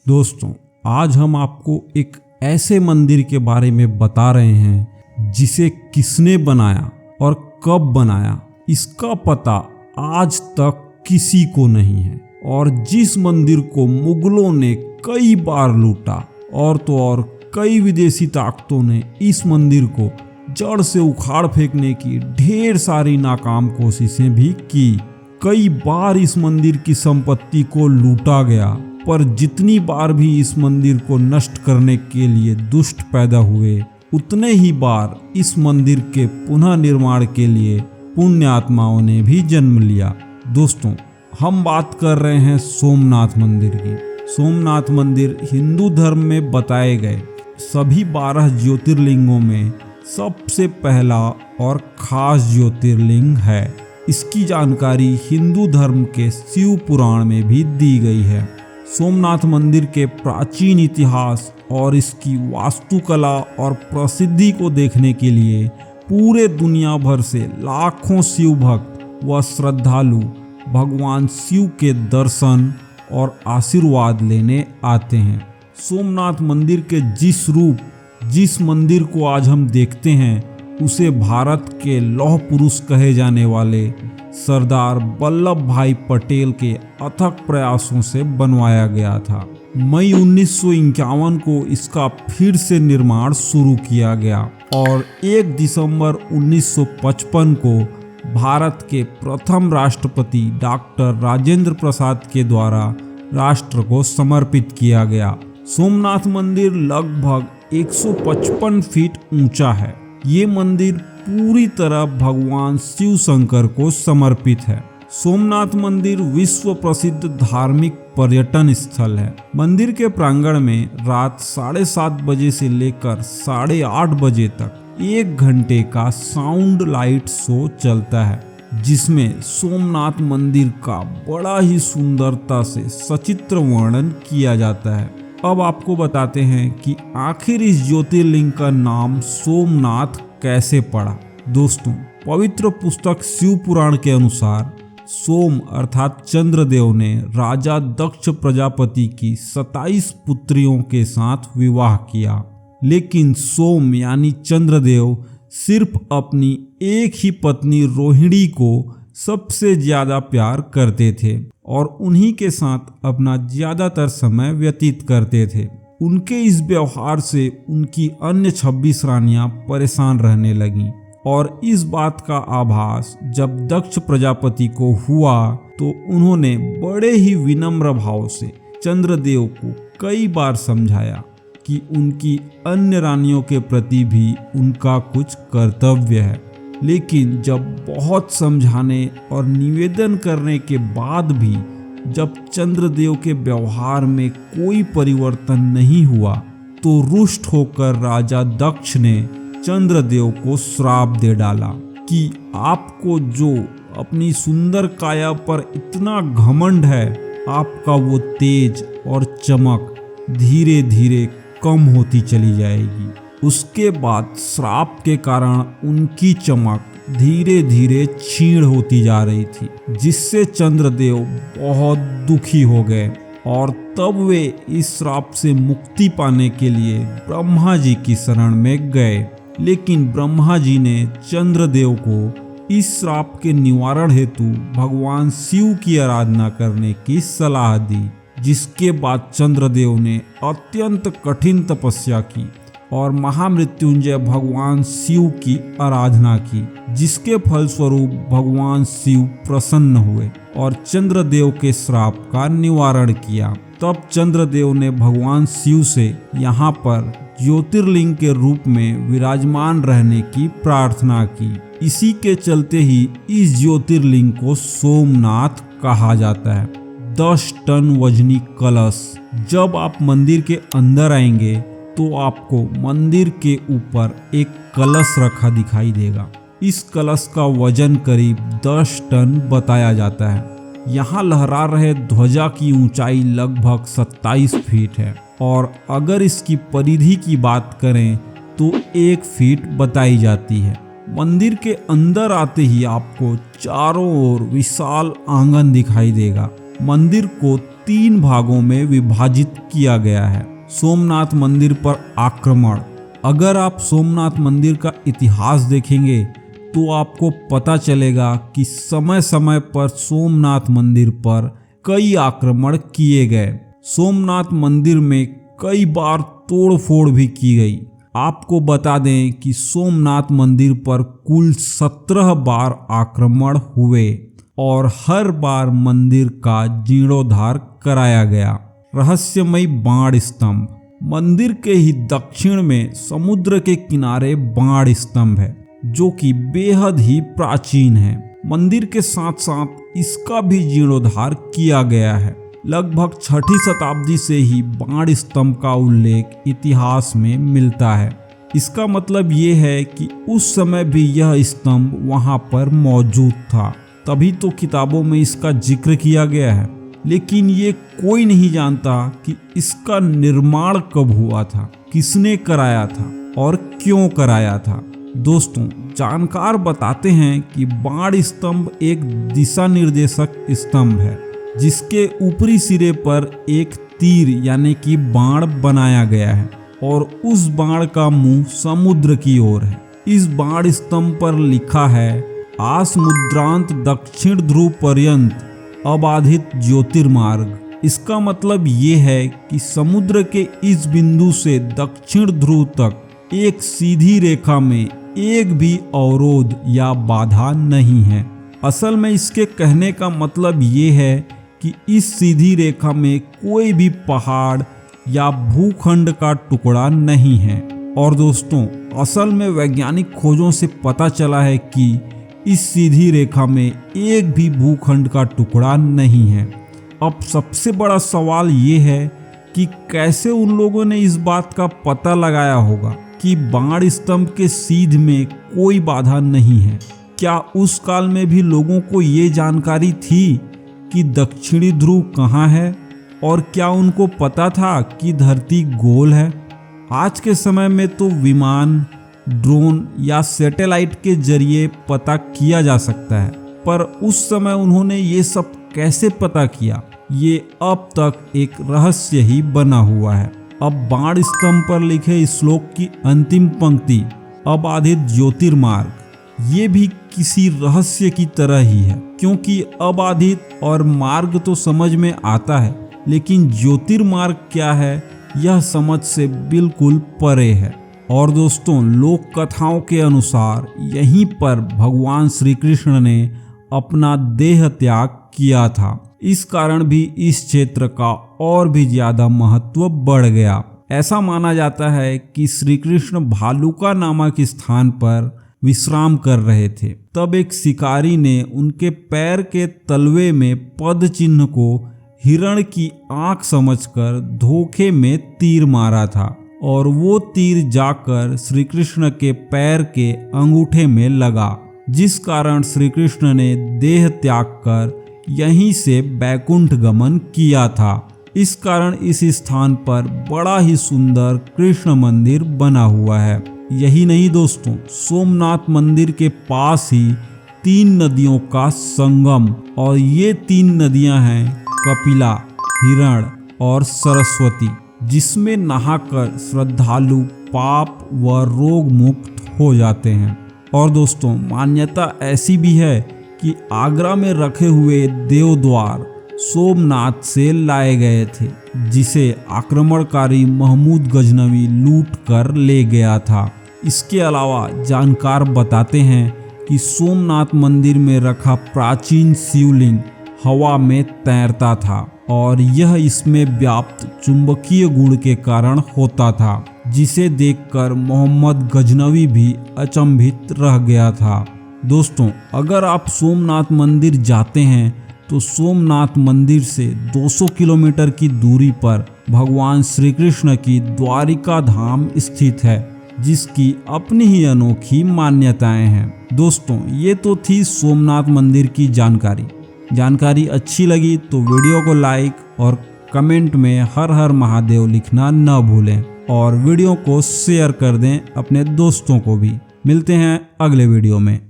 दोस्तों, आज हम आपको एक ऐसे मंदिर के बारे में बता रहे हैं जिसे किसने बनाया और कब बनाया इसका पता आज तक किसी को नहीं है, और जिस मंदिर को मुगलों ने कई बार लूटा और तो और कई विदेशी ताकतों ने इस मंदिर को जड़ से उखाड़ फेंकने की ढेर सारी नाकाम कोशिशें भी की। कई बार इस मंदिर की संपत्ति को लूटा गया, पर जितनी बार भी इस मंदिर को नष्ट करने के लिए दुष्ट पैदा हुए, उतने ही बार इस मंदिर के पुनः निर्माण के लिए पुण्य आत्माओं ने भी जन्म लिया। दोस्तों, हम बात कर रहे हैं सोमनाथ मंदिर की। सोमनाथ मंदिर हिंदू धर्म में बताए गए सभी 12 ज्योतिर्लिंगों में सबसे पहला और खास ज्योतिर्लिंग है। इसकी जानकारी हिंदू धर्म के शिव पुराण में भी दी गई है। सोमनाथ मंदिर के प्राचीन इतिहास और इसकी वास्तुकला और प्रसिद्धि को देखने के लिए पूरे दुनिया भर से लाखों शिव भक्त व श्रद्धालु भगवान शिव के दर्शन और आशीर्वाद लेने आते हैं। सोमनाथ मंदिर के जिस मंदिर को आज हम देखते हैं उसे भारत के लौह पुरुष कहे जाने वाले सरदार वल्लभ भाई पटेल के अथक प्रयासों से बनवाया गया था। मई 1951 को इसका फिर से निर्माण शुरू किया गया और 1 दिसंबर 1955 को भारत के प्रथम राष्ट्रपति डॉक्टर राजेंद्र प्रसाद के द्वारा राष्ट्र को समर्पित किया गया। सोमनाथ मंदिर लगभग 155 फीट ऊंचा है। ये मंदिर पूरी तरह भगवान शिव शंकर को समर्पित है। सोमनाथ मंदिर विश्व प्रसिद्ध धार्मिक पर्यटन स्थल है। मंदिर के प्रांगण में रात 7:30 बजे से लेकर 8:30 बजे तक 1 घंटे का साउंड लाइट शो चलता है, जिसमें सोमनाथ मंदिर का बड़ा ही सुंदरता से सचित्र वर्णन किया जाता है। अब आपको बताते हैं कि आखिर इस ज्योतिर्लिंग का नाम सोमनाथ कैसे पड़ा। दोस्तों, पवित्र पुस्तक शिव पुराण के अनुसार सोम अर्थात चंद्रदेव ने राजा दक्ष प्रजापति की 27 पुत्रियों के साथ विवाह किया, लेकिन सोम यानी चंद्रदेव सिर्फ अपनी एक ही पत्नी रोहिणी को सबसे ज्यादा प्यार करते थे और उन्हीं के साथ अपना ज्यादातर समय व्यतीत करते थे। उनके इस व्यवहार से उनकी अन्य 26 रानियां परेशान रहने लगीं और इस बात का आभास जब दक्ष प्रजापति को हुआ तो उन्होंने बड़े ही विनम्र भाव से चंद्रदेव को कई बार समझाया कि उनकी अन्य रानियों के प्रति भी उनका कुछ कर्तव्य है। लेकिन जब बहुत समझाने और निवेदन करने के बाद भी जब चंद्रदेव के व्यवहार में कोई परिवर्तन नहीं हुआ, तो रुष्ट होकर राजा दक्ष ने चंद्रदेव को श्राप दे डाला कि आपको जो अपनी सुंदर काया पर इतना घमंड है, आपका वो तेज और चमक धीरे धीरे कम होती चली जाएगी। उसके बाद श्राप के कारण उनकी चमक धीरे धीरे क्षीण होती जा रही थी, जिससे चंद्रदेव बहुत दुखी हो गए और तब वे इस श्राप से मुक्ति पाने के लिए ब्रह्मा जी की शरण में गए। लेकिन ब्रह्मा जी ने चंद्रदेव को इस श्राप के निवारण हेतु भगवान शिव की आराधना करने की सलाह दी, जिसके बाद चंद्रदेव ने अत्यंत कठिन तपस्या की और महामृत्युंजय भगवान शिव की आराधना की, जिसके फलस्वरूप भगवान शिव प्रसन्न हुए और चंद्रदेव के श्राप का निवारण किया। तब चंद्रदेव ने भगवान शिव से यहाँ पर ज्योतिर्लिंग के रूप में विराजमान रहने की प्रार्थना की। इसी के चलते ही इस ज्योतिर्लिंग को सोमनाथ कहा जाता है। 10 टन वजनी कलश। जब आप मंदिर के अंदर आएंगे तो आपको मंदिर के ऊपर एक कलश रखा दिखाई देगा। इस कलश का वजन करीब 10 टन बताया जाता है। यहाँ लहरा रहे ध्वजा की ऊंचाई लगभग 27 फीट है और अगर इसकी परिधि की बात करें तो 1 फीट बताई जाती है। मंदिर के अंदर आते ही आपको चारों ओर विशाल आंगन दिखाई देगा। मंदिर को 3 भागों में विभाजित किया गया है। सोमनाथ मंदिर पर आक्रमण। अगर आप सोमनाथ मंदिर का इतिहास देखेंगे तो आपको पता चलेगा कि समय समय पर सोमनाथ मंदिर पर कई आक्रमण किए गए। सोमनाथ मंदिर में कई बार तोड़फोड़ भी की गई। आपको बता दें कि सोमनाथ मंदिर पर कुल 17 बार आक्रमण हुए और हर बार मंदिर का जीर्णोद्धार कराया गया। रहस्यमयी बाण स्तंभ। मंदिर के ही दक्षिण में समुद्र के किनारे बाण स्तंभ है जो कि बेहद ही प्राचीन है। मंदिर के साथ साथ इसका भी जीर्णोद्धार किया गया है। लगभग 6ठी शताब्दी से ही बाण स्तंभ का उल्लेख इतिहास में मिलता है। इसका मतलब ये है कि उस समय भी यह स्तंभ वहां पर मौजूद था, तभी तो किताबों में इसका जिक्र किया गया है। लेकिन ये कोई नहीं जानता कि इसका निर्माण कब हुआ था, किसने कराया था और क्यों कराया था। दोस्तों, जानकार बताते हैं कि बाण स्तंभ एक दिशा निर्देशक स्तंभ है जिसके ऊपरी सिरे पर एक तीर यानी कि बाण बनाया गया है और उस बाण का मुंह समुद्र की ओर है। इस बाण स्तंभ पर लिखा है आसमुद्रांत दक्षिण ध्रुव पर्यंत अबाधित ज्योतिर्मार्ग। इसका मतलब ये है कि समुद्र के इस बिंदु से दक्षिण ध्रुव तक एक सीधी रेखा में एक भी अवरोध या बाधा नहीं है। असल में इसके कहने का मतलब ये है कि इस सीधी रेखा में कोई भी पहाड़ या भूखंड का टुकड़ा नहीं है। और दोस्तों, असल में वैज्ञानिक खोजों से पता चला है कि इस सीधी रेखा में एक भी भूखंड का टुकड़ा नहीं है। अब सबसे बड़ा सवाल ये है कि कैसे उन लोगों ने इस बात का पता लगाया होगा कि बाण स्तंभ के सीध में कोई बाधा नहीं है। क्या उस काल में भी लोगों को ये जानकारी थी कि दक्षिणी ध्रुव कहाँ है, और क्या उनको पता था कि धरती गोल है? आज के समय में तो विमान, ड्रोन या सैटेलाइट के जरिए पता किया जा सकता है, पर उस समय उन्होंने ये सब कैसे पता किया, ये अब तक एक रहस्य ही बना हुआ है। अब बाण स्तंभ पर लिखे श्लोक की अंतिम पंक्ति अबाधित ज्योतिर्मार्ग, ये भी किसी रहस्य की तरह ही है, क्योंकि अबाधित और मार्ग तो समझ में आता है, लेकिन ज्योतिर्मार्ग क्या है यह समझ से बिल्कुल परे है। और दोस्तों, लोक कथाओं के अनुसार यहीं पर भगवान श्री कृष्ण ने अपना देह त्याग किया था। इस कारण भी इस क्षेत्र का और भी ज्यादा महत्व बढ़ गया। ऐसा माना जाता है कि श्री कृष्ण भालुका नामक स्थान पर विश्राम कर रहे थे, तब एक शिकारी ने उनके पैर के तलवे में पद चिन्ह को हिरण की आंख समझकर धोखे में तीर मारा था और वो तीर जाकर श्री कृष्ण के पैर के अंगूठे में लगा, जिस कारण श्री कृष्ण ने देह त्याग कर यहीं से बैकुंठ गमन किया था। इस कारण इस स्थान पर बड़ा ही सुंदर कृष्ण मंदिर बना हुआ है। यही नहीं दोस्तों, सोमनाथ मंदिर के पास ही 3 नदियों का संगम, और ये 3 नदियां हैं कपिला, हिरण और सरस्वती, जिसमें नहाकर श्रद्धालु पाप व रोग मुक्त हो जाते हैं। और दोस्तों, मान्यता ऐसी भी है कि आगरा में रखे हुए देवद्वार सोमनाथ से लाए गए थे, जिसे आक्रमणकारी महमूद गजनवी लूट कर ले गया था। इसके अलावा जानकार बताते हैं कि सोमनाथ मंदिर में रखा प्राचीन शिवलिंग हवा में तैरता था और यह इसमें व्याप्त चुंबकीय गुण के कारण होता था, जिसे देखकर मोहम्मद गजनवी भी अचंभित रह गया था। दोस्तों, अगर आप सोमनाथ मंदिर जाते हैं तो सोमनाथ मंदिर से 200 किलोमीटर की दूरी पर भगवान श्री कृष्ण की द्वारिका धाम स्थित है, जिसकी अपनी ही अनोखी मान्यताएं हैं। दोस्तों, ये तो थी सोमनाथ मंदिर की जानकारी अच्छी लगी तो वीडियो को लाइक और कमेंट में हर हर महादेव लिखना न भूलें, और वीडियो को शेयर कर दें अपने दोस्तों को भी। मिलते हैं अगले वीडियो में।